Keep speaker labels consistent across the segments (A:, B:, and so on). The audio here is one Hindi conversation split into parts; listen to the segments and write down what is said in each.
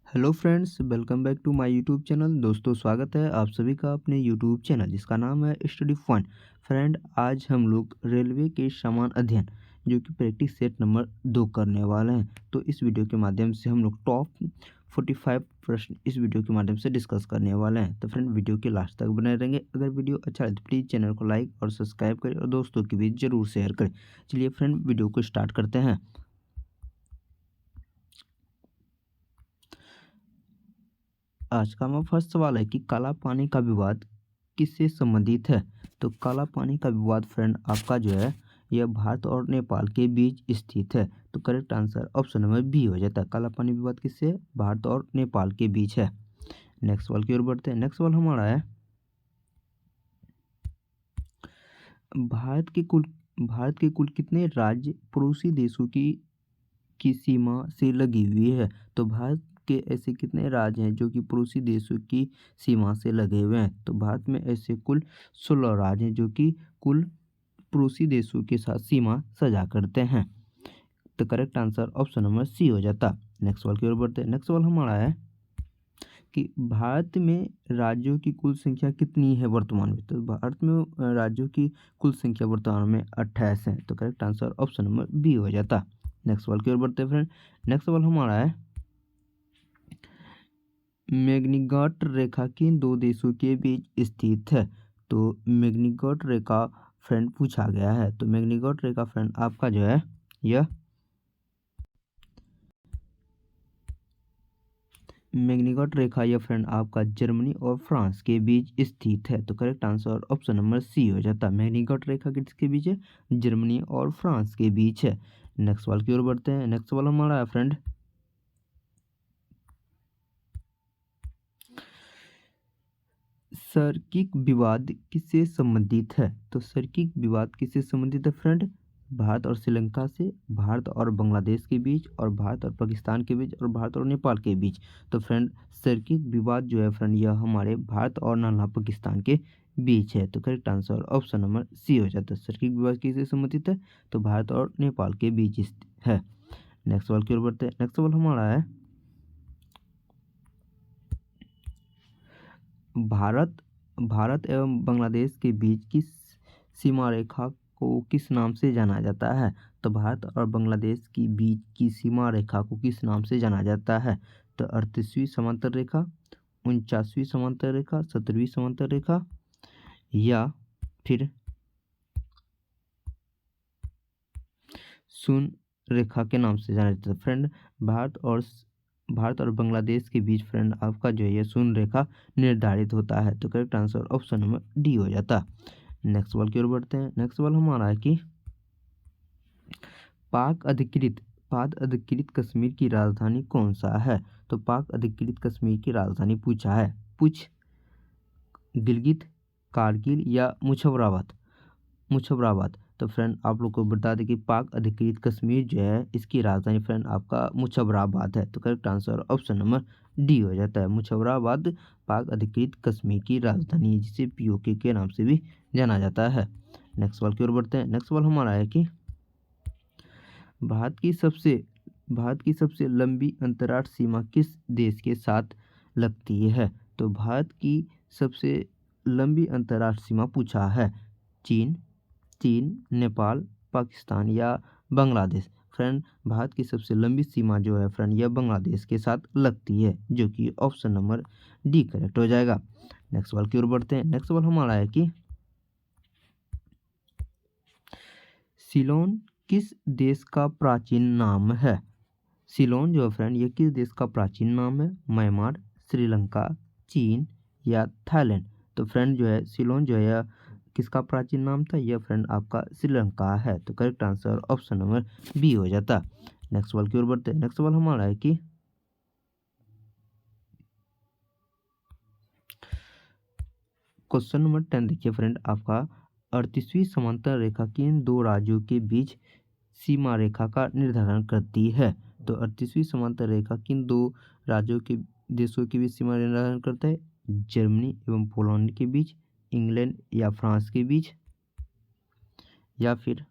A: Hello friends, welcome back to my YouTube channel. दोस्तों, स्वागत है आप सभी का अपने यूट्यूब चैनल जिसका नाम है स्टडी फन। फ्रेंड, आज हम लोग रेलवे के समान अध्ययन जो कि प्रैक्टिस सेट नंबर 2 करने वाले हैं। तो इस वीडियो के माध्यम से हम लोग टॉप 45 प्रश्न इस वीडियो के माध्यम से डिस्कस करने वाले हैं। तो फ्रेंड, वीडियो के लास्ट तक बने रहेंगे। अगर वीडियो अच्छा लगे तो प्लीज़ चैनल को लाइक और सब्सक्राइब करें और दोस्तों के बीच ज़रूर शेयर करें। चलिए फ्रेंड, वीडियो को स्टार्ट करते हैं। आज का हमारा फर्स्ट सवाल है कि काला पानी का विवाद किससे संबंधित है। तो काला पानी का विवाद फ्रेंड आपका जो है यह भारत और नेपाल के बीच स्थित है। तो correct answer option number B हो जाता है। काला पानी विवाद किससे है? भारत और नेपाल के बीच है। नेक्स्ट सवाल की ओर बढ़ते हैं। नेक्स्ट सवाल हमारा है भारत के कुल कितने राज्य पड़ोसी देशों की सीमा से लगी हुई है। तो भारत के ऐसे कितने राज्य हैं जो कि पड़ोसी देशों की सीमा से लगे हुए हैं। तो भारत में ऐसे कुल 16 राज्य हैं जो कि कुल पड़ोसी देशों के साथ सीमा साझा करते हैं। तो correct answer option number C हो जाता। नेक्स्ट सवाल की ओर बढ़ते हैं। नेक्स्ट सवाल हमारा है कि भारत में राज्यों की कुल संख्या कितनी है वर्तमान में। तो भारत में राज्यों की कुल संख्या वर्तमान में 28 है। तो correct answer option number B हो जाता। नेक्स्ट सवाल की ओर बढ़ते हैं फ्रेंड। नेक्स्ट सवाल हमारा है मैग्नीगॉट रेखा किन दो देशों के बीच स्थित है। तो मैग्नीगॉट रेखा फ्रेंड पूछा गया है। तो मैग्नीगॉट रेखा फ्रेंड आपका जो है यह मैग्नीगॉट रेखा यह फ्रेंड आपका जर्मनी और फ्रांस के बीच स्थित है। तो correct answer option number C हो जाता। मैग्नीगॉट रेखा किसके बीच है? जर्मनी और फ्रांस के बीच है। नेक्स्ट सवाल की ओर बढ़ते हैं। नेक्स्ट सवाल हमारा है फ्रेंड सर्किक विवाद किससे संबंधित है। तो सर्किक विवाद किससे संबंधित है फ्रेंड? भारत और श्रीलंका से, भारत और बांग्लादेश के बीच, और भारत और पाकिस्तान के बीच, और भारत और नेपाल के बीच। तो फ्रेंड सर्किक विवाद जो है फ्रेंड यह हमारे भारत और नाला पाकिस्तान के बीच है। तो correct answer option number C हो जाता है। सर्किक विवाद किससे संबंधित है? तो भारत और नेपाल के बीच है। नेक्स्ट सवाल की ओर बढ़ते हैं। नेक्स्ट सवाल हमारा है भारत भारत एवं बांग्लादेश के बीच किस सीमा रेखा को किस नाम से जाना जाता है। तो भारत और बांग्लादेश के बीच की सीमा रेखा को किस नाम से जाना जाता है। तो 38वीं समांतर रेखा, 49वीं समांतर रेखा, 17वीं समांतर रेखा, या फिर शून्य रेखा के नाम से जाना जाता है। फ्रेंड भारत और बांग्लादेश के बीच फ्रेंड आपका जो है ये शून्य रेखा निर्धारित होता है। तो correct answer option number D हो जाता। नेक्स्ट सवाल की ओर बढ़ते हैं। नेक्स्ट सवाल हमारा है कि पाक अधिकृत कश्मीर की राजधानी कौन सा है। तो पाक अधिकृत कश्मीर की राजधानी पूछा है। गिलगित, कारगिल या मुशर्रफाबाद। तो फ्रेंड आप लोग को बता दें कि पाक अधिकृत कश्मीर जो है इसकी राजधानी फ्रेंड आपका मुशर्रफाबाद है। तो correct answer option number D हो जाता है। मुशर्रफाबाद पाक अधिकृत कश्मीर की राजधानी है जिसे पीओके के नाम से भी जाना जाता है। नेक्स्ट सवाल की ओर बढ़ते हैं। नेक्स्ट सवाल हमारा है कि भारत की सबसे लंबी अंतर्राष्ट्रीय सीमा किस देश के साथ लगती है। तो भारत की सबसे लंबी अंतर्राष्ट्रीय सीमा पूछा है। चीन, नेपाल, पाकिस्तान या बांग्लादेश। फ्रेंड भारत की सबसे लंबी सीमा जो है फ्रेंड यह बांग्लादेश के साथ लगती है जो कि ऑप्शन नंबर डी करेक्ट हो जाएगा। नेक्स्ट सवाल की ओर बढ़ते हैं। नेक्स्ट सवाल हमारा है कि सीलोन किस देश का प्राचीन नाम है। सीलोन जो है फ्रेंड ये किस देश का प्राचीन नाम है? म्यांमार, श्रीलंका, चीन या थाईलैंड। तो फ्रेंड जो है सीलोन जो है यह किसका प्राचीन नाम था? यह फ्रेंड आपका श्रीलंका है। तो correct answer option number B हो जाता। नेक्स्ट सवाल की ओर बढ़ते हैं। नेक्स्ट सवाल हमारा है कि क्वेश्चन नंबर 10 देखिए फ्रेंड आपका 38वीं समांतर रेखा किन दो राज्यों के बीच सीमा रेखा का निर्धारण करती है। तो 38वीं समांतर रेखा किन दो राज्यों के देशों के बीच सीमा निर्धारण करता है? जर्मनी एवं पोलैंड के बीच, इंग्लैंड या फ्रांस के बीच, या फिर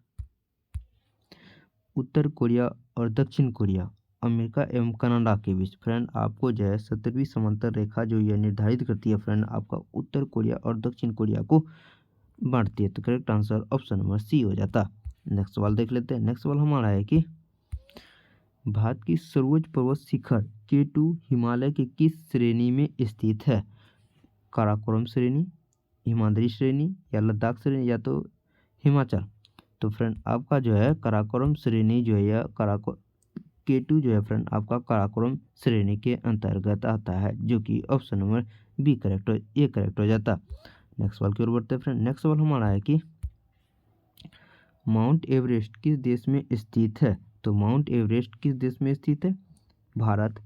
A: उत्तर कोरिया और दक्षिण कोरिया। अमेरिका एवं कनाडा के बीच। फ्रेंड आपको जो है 70वीं समांतर रेखा जो यह निर्धारित करती है फ्रेंड आपका उत्तर कोरिया और दक्षिण कोरिया को बांटती है। तो correct answer option number C हो जाता। नेक्स्ट सवाल देख लेते हैं। नेक्स्ट सवाल हमारा है कि भारत की सर्वोच्च पर्वत शिखर K2 हिमालय के किस श्रेणी में स्थित है? काराकोरम श्रेणी, हिमाद्री श्रेणी या लद्दाख श्रेणी या तो हिमाचल। तो फ्रेंड आपका जो है काराकोरम श्रेणी जो है या K2 जो है फ्रेंड आपका काराकोरम श्रेणी के अंतर्गत आता है, जो कि ऑप्शन नंबर बी करेक्ट हो जाता। नेक्स्ट सवाल की ओर बढ़ते हैं फ्रेंड। नेक्स्ट सवाल हमारा है कि माउंट एवरेस्ट किस देश में स्थित है? तो माउंट एवरेस्ट किस देश में स्थित है? भारत,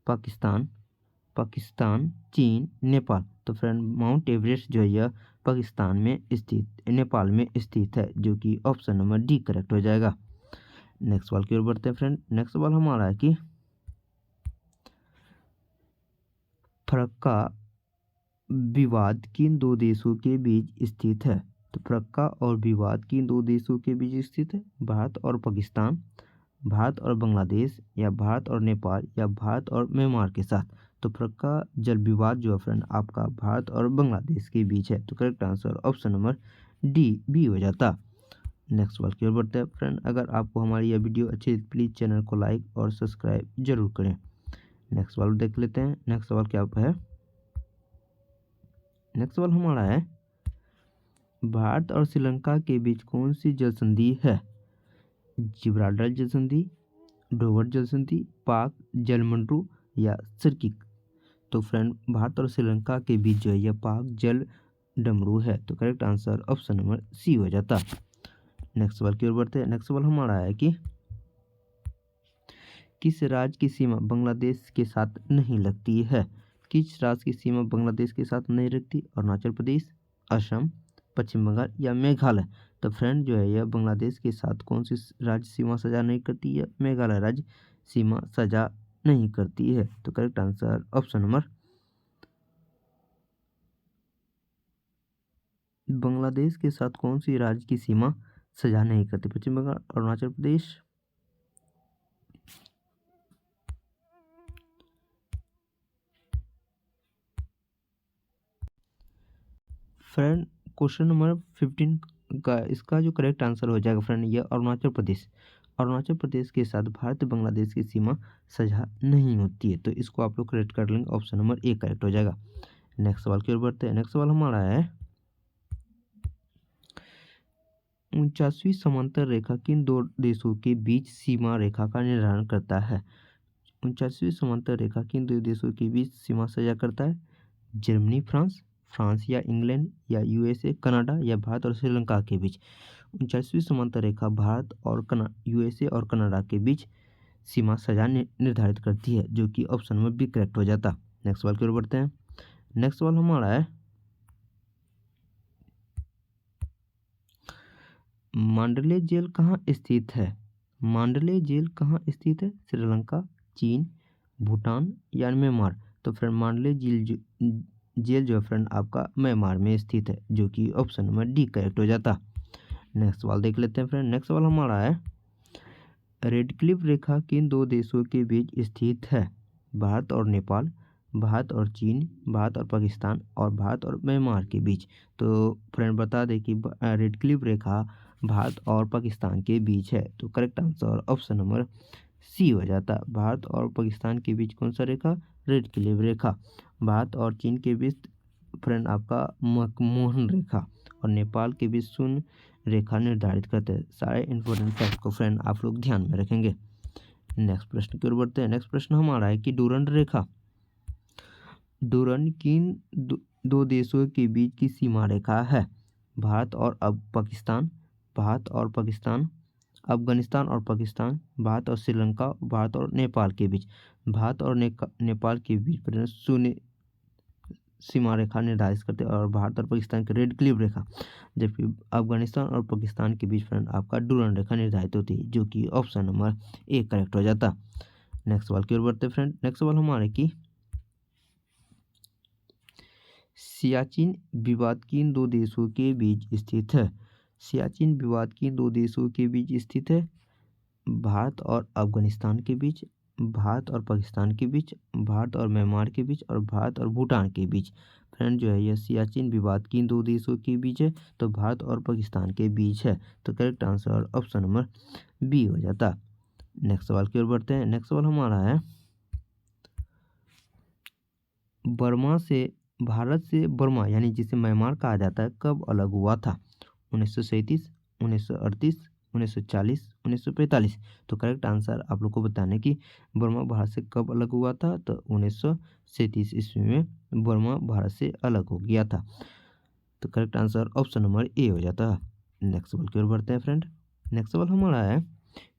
A: पाकिस्तान, चीन, नेपाल। तो फ्रेंड माउंट एवरेस्ट जो है यह पाकिस्तान में स्थित, नेपाल में स्थित है, जो कि ऑप्शन नंबर डी करेक्ट हो जाएगा। नेक्स्ट सवाल की ओर बढ़ते हैं फ्रेंड। नेक्स्ट सवाल हमारा है कि फरक्का विवाद किन दो देशों के बीच स्थित है? तो फरक्का और विवाद किन दो देशों के बीच स्थित है? भारत और पाकिस्तान, भारत और बांग्लादेश या भारत और नेपाल या भारत और म्यांमार के साथ। तो फरक्का जल विवाद जो है फ्रेंड आपका भारत और बांग्लादेश के बीच है। तो correct answer option number D B हो जाता। नेक्स्ट सवाल की ओर बढ़ते हैं फ्रेंड। अगर आपको हमारी यह वीडियो अच्छी लगी प्लीज़ चैनल को लाइक और सब्सक्राइब जरूर करें। नेक्स्ट सवाल देख लेते हैं। नेक्स्ट सवाल क्या है? नेक्स्ट सवाल हमारा है भारत और श्रीलंका के बीच कौन सी जल संधि है? जिब्राल्टर जल संधि, डोवर जल संधि, पाक जल मंडरू या सर्किक। तो फ्रेंड भारत और श्रीलंका के बीच जो है यह पाक जल डमरू है। तो correct answer option number C हो जाता। नेक्स्ट सवाल की ओर बढ़ते हैं। नेक्स्ट सवाल हमारा है कि किस राज्य की सीमा बांग्लादेश के साथ नहीं लगती है? किस राज्य की सीमा बांग्लादेश के साथ नहीं लगती? अरुणाचल प्रदेश, असम, पश्चिम बंगाल या मेघालय। तो फ्रेंड जो है यह बांग्लादेश के साथ कौन सी राज्य सीमा साझा नहीं करती है? मेघालय राज्य सीमा साझा नहीं करती है। तो correct answer option number Bangladesh के साथ कौन सी राज्य की सीमा साझा नहीं करती? पश्चिम Bengal, Arunachal Pradesh, friend question number 15 का इसका जो करेक्ट आंसर हो जाएगा फ्रेंड ये अरुणाचल प्रदेश। अरुणाचल प्रदेश के साथ भारत बांग्लादेश की सीमा साझा नहीं होती है। तो इसको आप लोग करेक्ट कर लेंगे, ऑप्शन नंबर ए करेक्ट हो जाएगा। नेक्स्ट सवाल की ओर बढ़ते हैं। नेक्स्ट सवाल हमारा है 49वीं समांतर रेखा किन दो देशों के बीच सीमा रेखा का निर्धारण करता है? 49वीं समांतर रेखा किन दो देशों के बीच सीमा साझा करता है? जर्मनी, फ्रांस या इंग्लैंड या यूएसए, कनाडा या भारत और श्रीलंका के बीच। 49वीं समांतर रेखा भारत और यूएसए और कनाडा के बीच सीमा साझा निर्धारित करती है, जो कि ऑप्शन नंबर बी करेक्ट हो जाता। नेक्स्ट सवाल की ओर बढ़ते हैं। नेक्स्ट सवाल हमारा है मांडले जेल कहाँ स्थित है? मांडले जेल कहाँ स्थित है? श्रीलंका, चीन, भूटान या म्यांमार। तो फ्रेंड मांडले जेल जो है फ्रेंड आपका म्यांमार में स्थित है, जो कि ऑप्शन नंबर डी करेक्ट हो जाता। नेक्स्ट सवाल देख लेते हैं फ्रेंड। नेक्स्ट सवाल हमारा है रेड क्लिफ रेखा किन दो देशों के बीच स्थित है? भारत और नेपाल, भारत और चीन, भारत और पाकिस्तान और भारत और म्यांमार के बीच। तो फ्रेंड बता दें कि रेड क्लिफ रेखा भारत और पाकिस्तान के बीच है। तो correct answer option number C हो जाता। भारत और पाकिस्तान के बीच कौन सा रेखा? रेड क्लिफ रेखा। भारत और चीन के बीच फ्रेंड आपका मकमोहन रेखा और नेपाल के बीच शून्य रेखा निर्धारित करते हैं। सारे इंपॉर्टेंट फैक्ट को फ्रेंड आप लोग ध्यान में रखेंगे। नेक्स्ट प्रश्न की ओर बढ़ते हैं। नेक्स्ट प्रश्न हमारा है कि डूरंड रेखा किन दो देशों के बीच की सीमा रेखा है? भारत और पाकिस्तान, भारत और पाकिस्तान, अफगानिस्तान और पाकिस्तान, भारत और श्रीलंका, भारत और नेपाल के बीच। भारत और नेपाल के बीच शून्य सीमा रेखा निर्धारित करते हैं और भारत और पाकिस्तान की रेड क्लिफ रेखा, जबकि अफगानिस्तान और पाकिस्तान के बीच फ्रेंड आपका डूरंड रेखा निर्धारित होती है, जो कि ऑप्शन नंबर ए करेक्ट हो जाता। नेक्स्ट सवाल की ओर बढ़ते हैं फ्रेंड। नेक्स्ट सवाल हमारे की सियाचिन विवाद किन दो देशों के बीच स्थित है? सियाचिन विवाद किन दो देशों के बीच स्थित है? भारत और अफगानिस्तान के बीच, भारत और पाकिस्तान के बीच, भारत और म्यांमार के बीच और भारत और भूटान के बीच। फ्रेंड जो है यह सियाचिन विवाद किन दो देशों के बीच है? तो भारत और पाकिस्तान के बीच है। तो correct answer option number B हो जाता। नेक्स्ट सवाल की ओर बढ़ते हैं। नेक्स्ट सवाल हमारा है, बर्मा से, भारत से बर्मा यानी जिसे म्यांमार कहा जाता है कब अलग हुआ था? 1937, 1938, 1940, 1945। तो करेक्ट आंसर आप लोग को बताने कि बर्मा भारत से कब अलग हुआ था? तो 1937 ईस्वी में बर्मा भारत से अलग हो गया था। तो correct answer option number A हो जाता है। नेक्स्ट सवाल की ओर बढ़ते हैं फ्रेंड। नेक्स्ट सवाल हमारा है,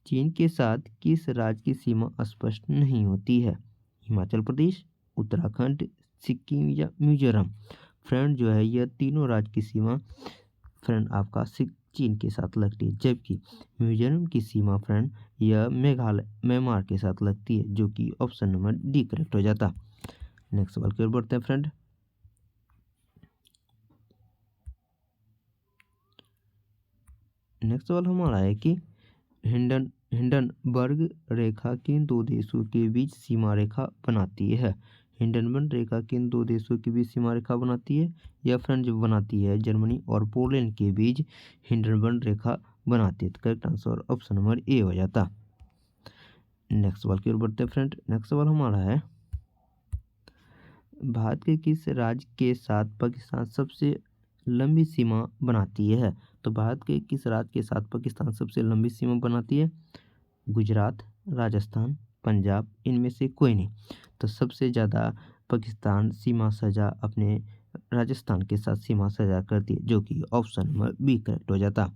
A: चीन के साथ किस राज्य की सीमा स्पष्ट नहीं होती है? हिमाचल प्रदेश, उत्तराखंड, सिक्किम या मिजोरम। फ्रेंड जो है यह तीनों राज्य की सीमा फ्रेंड आपका चीन के साथ लगती है, जबकि मिजोरम की सीमा फ्रेंड यह मेघालय म्यांमार के साथ लगती है, जो कि ऑप्शन नंबर डी करेक्ट हो जाता। नेक्स्ट सवाल की ओर बढ़ते हैं फ्रेंड। नेक्स्ट सवाल हमारा है कि हिंडनबर्ग रेखा किन दो देशों के बीच सीमा रेखा बनाती है? हिंडनबर्ग रेखा किन दो देशों के बीच सीमा रेखा बनाती है? या फ्रेंड जो बनाती है जर्मनी और पोलैंड के बीच हिंडनबर्ग रेखा बनाती है। तो correct answer option number A हो जाता। नेक्स्ट सवाल की ओर बढ़ते हैं फ्रेंड। नेक्स्ट सवाल हमारा है, भारत के किस राज्य के साथ पाकिस्तान सबसे लंबी सीमा बनाती है? तो भारत के किस राज्य के साथ पाकिस्तान सबसे लंबी सीमा बनाती है? गुजरात, राजस्थान, पंजाब, इनमें से कोई नहीं। तो सबसे ज़्यादा पाकिस्तान सीमा सजा अपने राजस्थान के साथ सीमा सजा करती है, जो कि ऑप्शन नंबर बी करेक्ट हो जाता।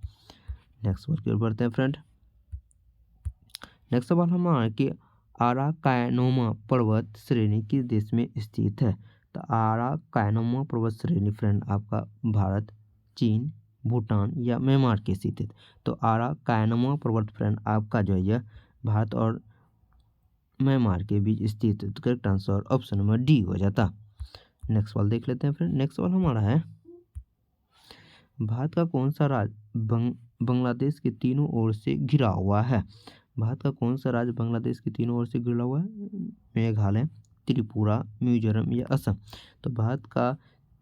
A: नेक्स्ट सवाल की ओर बढ़ते हैं फ्रेंड। नेक्स्ट सवाल हमारा कि आराकानोमा पर्वत श्रेणी किस देश में स्थित है? तो आराकानोमा पर्वत श्रेणी फ्रेंड आपका भारत, चीन, भूटान या म्यांमार के स्थित है। तो आराकानोमा पर्वत फ्रेंड आपका जो है यह भारत और म्यांमार के बीच स्थित है। तो correct answer option number D हो जाता। नेक्स्ट सवाल देख लेते हैं फ्रेंड। नेक्स्ट सवाल हमारा है, भारत का कौन सा राज्य बांग्लादेश के तीनों ओर से घिरा हुआ है? भारत का कौन सा राज्य बांग्लादेश के तीनों ओर से घिरा हुआ है? मेघालय, त्रिपुरा, मिजोरम या असम। तो भारत का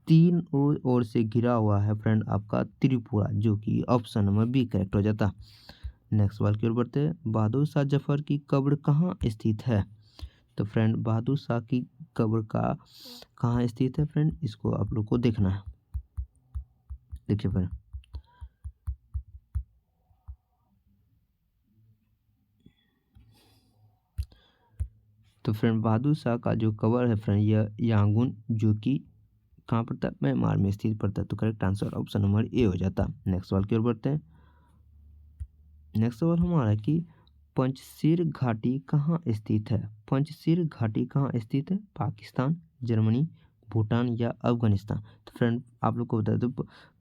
A: तीन ओर से घिरा हुआ है फ्रेंड आपका त्रिपुरा, जो कि ऑप्शन नंबर बी करेक्ट हो जाता। नेक्स्ट सवाल की ओर बढ़ते हैं। बहादुर शाह जफर की कब्र कहाँ स्थित है? तो फ्रेंड बहादुर शाह की कब्र का कहाँ स्थित है फ्रेंड, इसको आप लोग को देखना है। देखिए फ्रेंड, तो फ्रेंड बहादुर शाह का जो कब्र है फ्रेंड यह यांगून, जो कि कहाँ पड़ता है? म्यांमार में स्थित पड़ता है। तो correct answer option number A हो जाता। नेक्स्ट सवाल की ओर बढ़ते हैं। नेक्स्ट सवाल हमारा है कि पंचशील घाटी कहाँ स्थित है? पंचशील घाटी कहाँ स्थित है? पाकिस्तान, जर्मनी, भूटान या अफगानिस्तान। तो फ्रेंड आप लोग को बता दो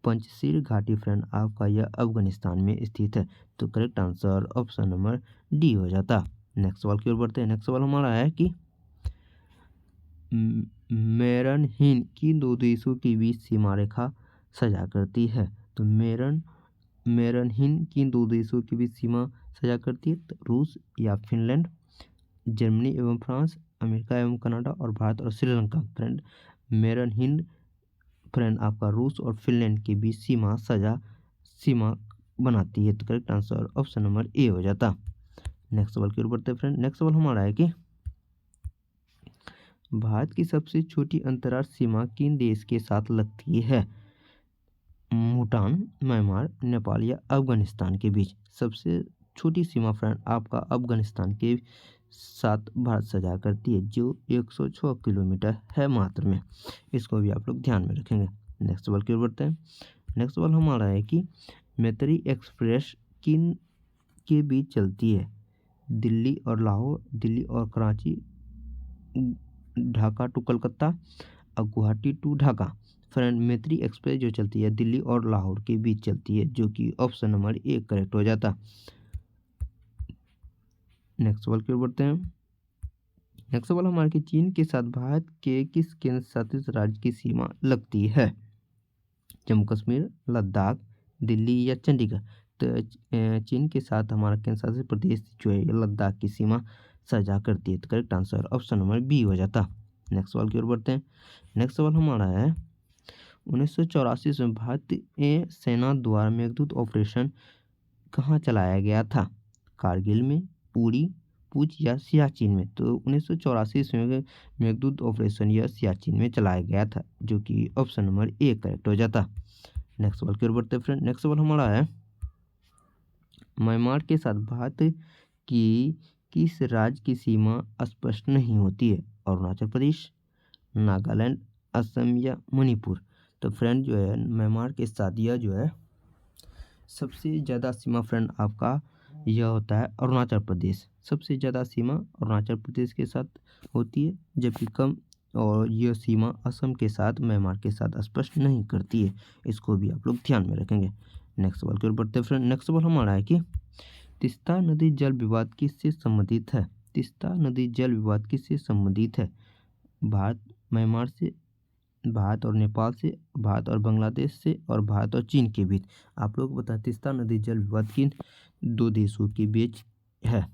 A: पंचशील घाटी फ्रेंड आपका यह अफगानिस्तान में स्थित है। तो correct answer option number D हो जाता। नेक्स्ट सवाल की ओर बढ़ते हैं। नेक्स्ट सवाल हमारा है कि मेरनहीन किन दो देशों के बीच सीमा रेखा सजा करती है? तो मेरनहीन किन दो देशों के बीच सीमा सजा करती है? तो रूस या फिनलैंड, जर्मनी एवं फ्रांस, अमेरिका एवं कनाडा और भारत और श्रीलंका। फ्रेंड मेरनहीन फ्रेंड आपका रूस और फिनलैंड के बीच सीमा बनाती है। तो correct answer option number A हो जाता। नेक्स्ट सवाल की ओर बढ़ते हैं फ्रेंड। नेक्स्ट सवाल हमारा है कि भारत की सबसे छोटी अंतर्राष्ट्रीय सीमा किन देश के साथ लगती है? भूटान, म्यांमार, नेपाल या अफगानिस्तान के बीच। सबसे छोटी सीमा फ्रेंड आपका अफगानिस्तान के साथ भारत सजा करती है, जो 106 किलोमीटर है मात्र में। इसको भी आप लोग ध्यान में रखेंगे। नेक्स्ट सवाल की ओर बढ़ते हैं। नेक्स्ट सवाल हमारा है कि मैत्री एक्सप्रेस किन के बीच चलती है? दिल्ली और लाहौर, दिल्ली और कराची, ढाका टू कलकत्ता और गुवाहाटी टू ढाका। फ्रेंड मैत्री एक्सप्रेस जो चलती है दिल्ली और लाहौर के बीच चलती है, जो कि ऑप्शन नंबर ए करेक्ट हो जाता। नेक्स्ट सवाल की ओर बढ़ते हैं। नेक्स्ट सवाल हमारे कि चीन के साथ भारत के किस केंद्र शासित राज्य की सीमा लगती है? जम्मू कश्मीर, लद्दाख, दिल्ली या चंडीगढ़। तो चीन के साथ हमारा केंद्र शासित प्रदेश जो है लद्दाख की सीमा सजा करती है। तो correct answer option number B हो जाता। नेक्स्ट सवाल की ओर बढ़ते हैं। नेक्स्ट सवाल हमारा है 1984 में भारतीय सेना द्वारा मेघदूत ऑपरेशन कहाँ चलाया गया था? कारगिल में, उड़ी, पूंछ या सियाचिन में? तो 1984 में मेघदूत ऑपरेशन यह सियाचिन में चलाया गया था, जो कि ऑप्शन नंबर ए करेक्ट हो जाता। नेक्स्ट सवाल की ओर बढ़ते हैं फ्रेंड। नेक्स्ट सवाल हमारा है म्यांमार के साथ भारत की किस राज्य की सीमा स्पष्ट नहीं होती है? अरुणाचल प्रदेश, नागालैंड, असम या मणिपुर? तो फ्रेंड जो है म्यांमार के साथ यह जो है सबसे ज़्यादा सीमा फ्रेंड आपका यह होता है अरुणाचल प्रदेश। सबसे ज़्यादा सीमा अरुणाचल प्रदेश के साथ होती है, जबकि कम और यह सीमा असम के साथ म्यांमार के साथ स्पष्ट नहीं करती है। इसको भी आप लोग ध्यान में रखेंगे। नेक्स्ट सवाल की ओर बढ़ते हैं फ्रेंड। नेक्स्ट सवाल हमारा है कि तीस्ता नदी जल विवाद किससे संबंधित है? तीस्ता नदी जल विवाद किससे संबंधित है? भारत म्यांमार से, भारत और नेपाल से, भारत और बांग्लादेश से और भारत और चीन के बीच? आप लोग बताएं तीस्ता नदी जल विवाद किन दो देशों के बीच है?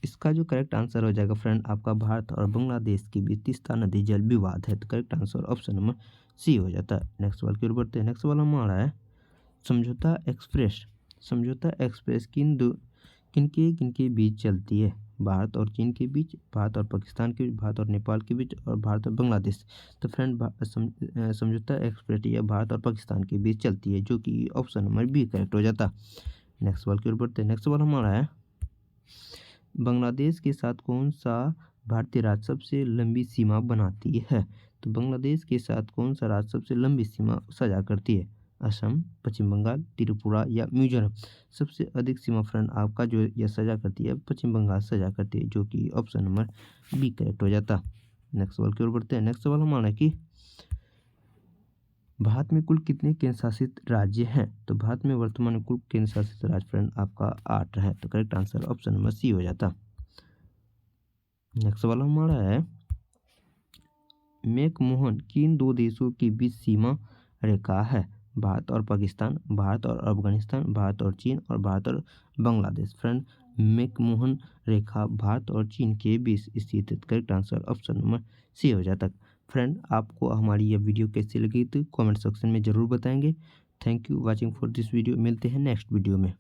A: इसका जो करेक्ट आंसर हो जाएगा फ्रेंड आपका भारत और बांग्लादेश के बीच तीस्ता नदी जल विवाद है। तो correct answer option number C हो जाता है। नेक्स्ट सवाल की ओर बढ़ते हैं। नेक्स्ट सवाल हमारा है समझौता एक्सप्रेस। समझौता एक्सप्रेस किनके बीच चलती है? भारत और चीन के बीच, भारत और पाकिस्तान के बीच, भारत और नेपाल के बीच और भारत और बांग्लादेश? तो फ्रेंड समझौता एक्सप्रेस यह भारत और पाकिस्तान के बीच चलती है, जो कि ऑप्शन नंबर बी करेक्ट हो जाता। नेक्स्ट सवाल की ओर बढ़ते हैं। नेक्स्ट सवाल हमारा है बांग्लादेश के साथ कौन सा भारतीय राज्य सबसे लंबी सीमा बनाती है? तो बांग्लादेश के साथ कौन सा राज्य सबसे लंबी सीमा साझा करती है? असम, पश्चिम बंगाल, त्रिपुरा या मिजोरम? सबसे अधिक सीमा फ्रेंड आपका जो यह साझा करती है पश्चिम बंगाल साझा करती है, जो कि ऑप्शन नंबर बी करेक्ट हो जाता। नेक्स्ट सवाल की ओर बढ़ते हैं। नेक्स्ट सवाल हमारा कि भारत में कुल कितने केंद्र शासित राज्य हैं? तो भारत में वर्तमान में कुल केंद्र शासित राज्य फ्रेंड आपका 8 है। तो correct answer option number C हो जाता। नेक्स्ट सवाल हमारा है मैकमोहन किन दो देशों के बीच सीमा रेखा है? भारत और पाकिस्तान, भारत और अफगानिस्तान, भारत और चीन और भारत और बांग्लादेश? फ्रेंड मैकमोहन रेखा भारत और चीन के बीच स्थित है। Correct answer option number C हो जाता। फ्रेंड आपको हमारी यह वीडियो कैसी लगी तो कमेंट सेक्शन में ज़रूर बताएंगे। Thank you watching for this video. मिलते हैं नेक्स्ट वीडियो में।